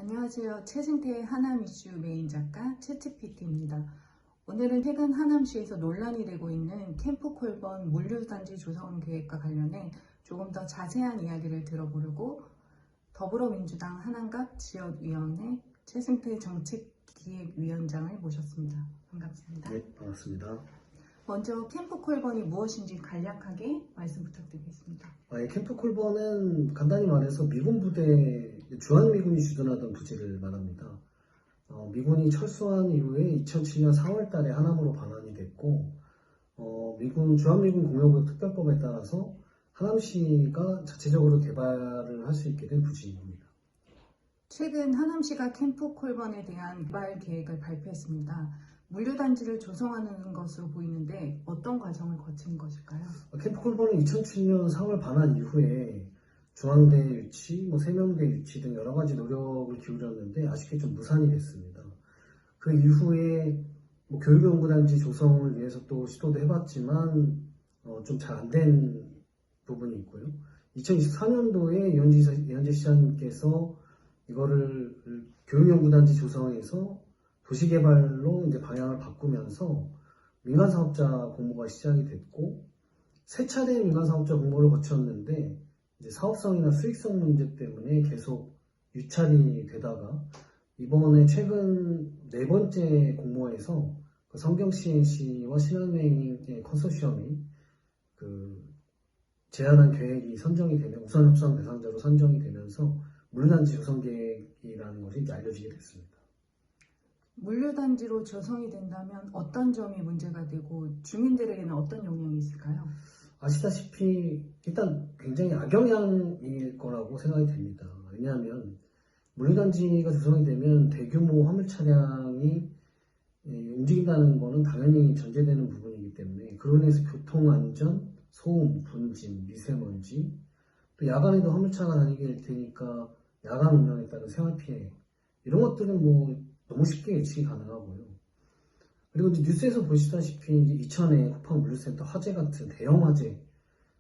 안녕하세요. 최승태의 하남 이슈 메인 작가 채치피티입니다. 오늘은 최근 하남시에서 논란이 되고 있는 캠프콜번 물류단지 조성 계획과 관련해 조금 더 자세한 이야기를 들어보려고 더불어민주당 하남갑 지역위원회 최승태 정책기획위원장을 모셨습니다. 반갑습니다. 네, 반갑습니다. 먼저 캠프콜번이 무엇인지 간략하게 말씀 부탁드리겠습니다. 캠프콜번은 간단히 말해서 미군 부대, 주한미군이 주둔하던 부지를 말합니다. 미군이 철수한 이후에 2007년 4월 달에 하남으로 반환이 됐고, 주한미군 공여구역 특별법에 따라서 하남시가 자체적으로 개발을 할 수 있게 된 부지입니다. 최근 하남시가 캠프콜번에 대한 개발 계획을 발표했습니다. 물류단지를 조성하는 것으로 보이는데 어떤 과정을 거친 것일까요? 캠프콜번은 2007년 4월 반환 이후에 중앙대 유치, 세명대 유치 등 여러 가지 노력을 기울였는데 아쉽게 좀 무산이 됐습니다. 그 이후에 교육연구단지 조성을 위해서 또 시도도 해봤지만 좀 잘 안 된 부분이 있고요. 2024년도에 이현재 시장님께서 이거를 교육연구단지 조성에서 도시개발로 이제 방향을 바꾸면서 민간사업자 공모가 시작이 됐고, 세 차례 민간사업자 공모를 거쳤는데 이제 사업성이나 수익성 문제 때문에 계속 유찰이 되다가 이번에 최근 네 번째 공모에서 성경시와 신한은행의 컨소시엄이 제안한 계획이 선정이 되면 우선 협상 대상자로 선정이 되면서 물류단지 조성 계획이라는 것이 이제 알려지게 됐습니다. 물류단지로 조성이 된다면 어떤 점이 문제가 되고 주민들에게는 어떤 영향이 있을까요? 아시다시피 일단 굉장히 악영향일 거라고 생각이 됩니다. 왜냐하면 물류단지가 조성이 되면 대규모 화물 차량이 움직인다는 것은 당연히 전제되는 부분이기 때문에 그로 인해서 교통안전, 소음, 분진, 미세먼지, 또 야간에도 화물차가 다니게 될 테니까 야간 운영에 따른 생활피해 이런 것들은 너무 쉽게 예측이 가능하고요. 그리고 이제 뉴스에서 보시다시피 이천의 쿠팡물류센터 화재 같은 대형 화재,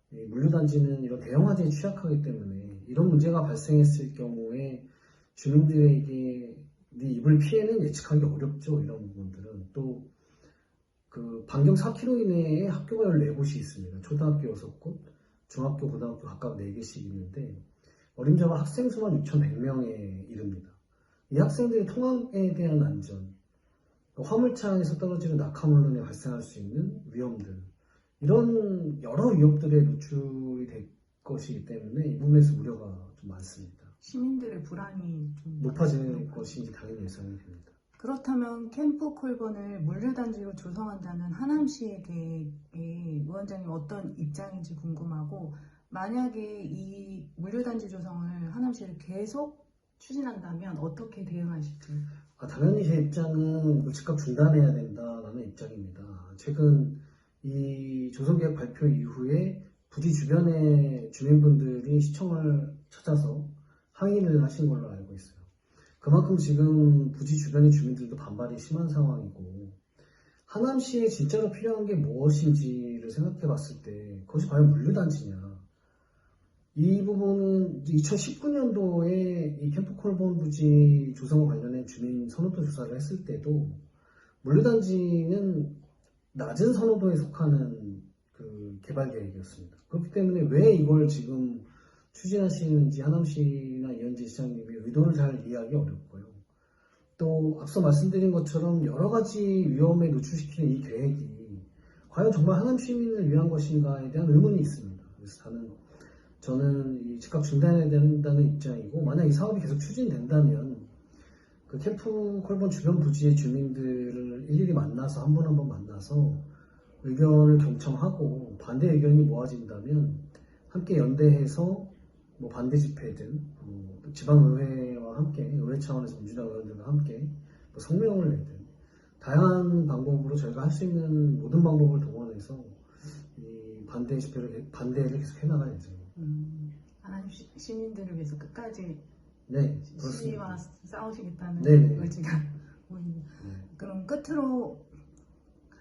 물류단지는 이런 대형 화재에 취약하기 때문에 이런 문제가 발생했을 경우에 주민들에게 입을 피해는 예측하기 어렵죠. 이런 부분들은 또 반경 4km 이내에 학교가 14곳이 있습니다. 초등학교 6곳, 중학교, 고등학교 각각 4개씩 있는데 어림잡아 학생 수만 6,100명에 이릅니다. 이 학생들의 통학에 대한 안전, 화물차 안에서 떨어지는 낙하물론에 발생할 수 있는 위험들, 이런 여러 위협들에 노출이 될 것이기 때문에 이 부분에서 우려가 좀 많습니다. 시민들의 불안이 좀 높아지는 것이 당연히 예상이 됩니다. 그렇다면 캠프콜번을 물류단지로 조성한다는 하남시의 계획에 위원장님 어떤 입장인지 궁금하고, 만약에 이 물류단지 조성을 하남시를 계속 추진한다면 어떻게 대응하실지? 당연히 제 입장은 즉각 중단해야 된다라는 입장입니다. 최근 이 조성계획 발표 이후에 부지 주변의 주민분들이 시청을 찾아서 항의를 하신 걸로 알고 있어요. 그만큼 지금 부지 주변의 주민들도 반발이 심한 상황이고, 하남시에 진짜로 필요한 게 무엇인지를 생각해 봤을 때 그것이 과연 물류단지냐, 이 부분은 2019년도에 이 캠프콜번 부지 조성과 관련해 주민 선호도 조사를 했을 때도 물류단지는 낮은 선호도에 속하는 개발 계획이었습니다. 그렇기 때문에 왜 이걸 지금 추진하시는지 하남시나 이현재 시장님이 의도를 잘 이해하기 어렵고요. 또 앞서 말씀드린 것처럼 여러 가지 위험에 노출시키는 이 계획이 과연 정말 하남 시민을 위한 것인가에 대한 의문이 있습니다. 그래서 저는 즉각 중단해야 된다는 입장이고, 만약 이 사업이 계속 추진된다면 캠프콜번 주변 부지의 주민들을 일일이 만나서 한 분 한 분 만나서 의견을 경청하고 반대 의견이 모아진다면 함께 연대해서 반대 집회든 지방의회와 함께, 의회 차원에서 민주당 의원들과 함께 성명을 내든 다양한 방법으로 저희가 할 수 있는 모든 방법을 동원해서 이 반대를 계속 해나갈 예정입니다. 하남 시민들을 위해서 끝까지 시위와 싸우시겠다는 의지가 보입니다. 그럼 끝으로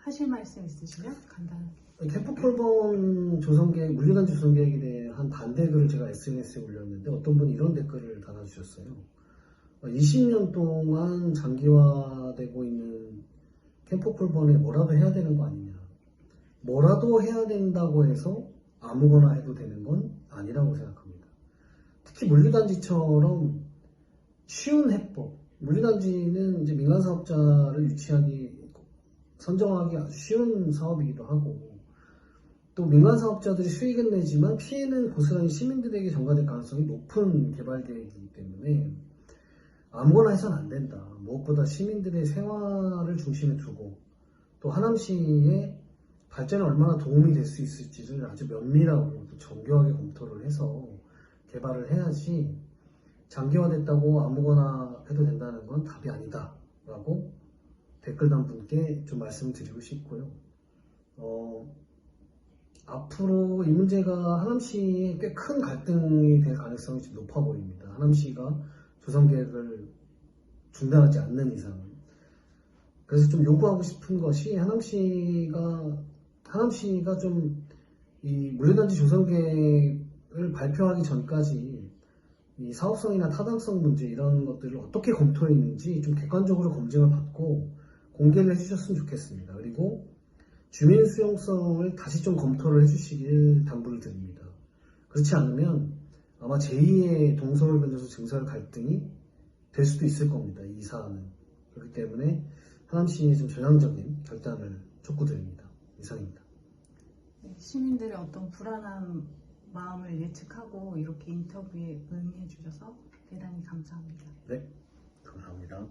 하실 말씀 있으시면 간단하게. 캠프콜번 조성계획, 물류단지 조성계획에 대한 반대 글을 제가 SNS에 올렸는데 어떤 분이 이런 댓글을 달아주셨어요. 20년 동안 장기화되고 있는 캠프콜본에 뭐라도 해야 되는 거 아니냐. 뭐라도 해야 된다고 해서 아무거나 해도 되는 건 아니라고 생각합니다. 특히 물류단지처럼 쉬운 해법, 물류단지는 이제 민간 사업자를 선정하기 아주 쉬운 사업이기도 하고, 또 민간 사업자들이 수익은 내지만 피해는 고스란히 시민들에게 전가될 가능성이 높은 개발 계획이기 때문에 아무거나 해서는 안 된다. 무엇보다 시민들의 생활을 중심에 두고 또 하남시의 발전에 얼마나 도움이 될 수 있을지를 아주 면밀하고 또 정교하게 검토를 해서 개발을 해야지, 장기화됐다고 아무거나 해도 된다는 건 답이 아니다 라고 댓글 단 분께 좀 말씀드리고 싶고요. 앞으로 이 문제가 하남시에 꽤 큰 갈등이 될 가능성이 좀 높아 보입니다. 하남시가 조성계획을 중단하지 않는 이상은. 그래서 좀 요구하고 싶은 것이 하남시가 좀 이 물류단지 조성계획을 발표하기 전까지 이 사업성이나 타당성 문제 이런 것들을 어떻게 검토했는지 좀 객관적으로 검증을 받고 공개를 해주셨으면 좋겠습니다. 그리고 주민 수용성을 다시 좀 검토를 해주시길 당부를 드립니다. 그렇지 않으면 아마 제2의 동서울 변조소 증설 갈등이 될 수도 있을 겁니다. 이 사안은. 그렇기 때문에 하남시에 좀 전향적인 결단을 촉구드립니다. 이상입니다. 네, 시민들의 어떤 불안한 마음을 예측하고 이렇게 인터뷰에 응해 주셔서 대단히 감사합니다. 네, 감사합니다.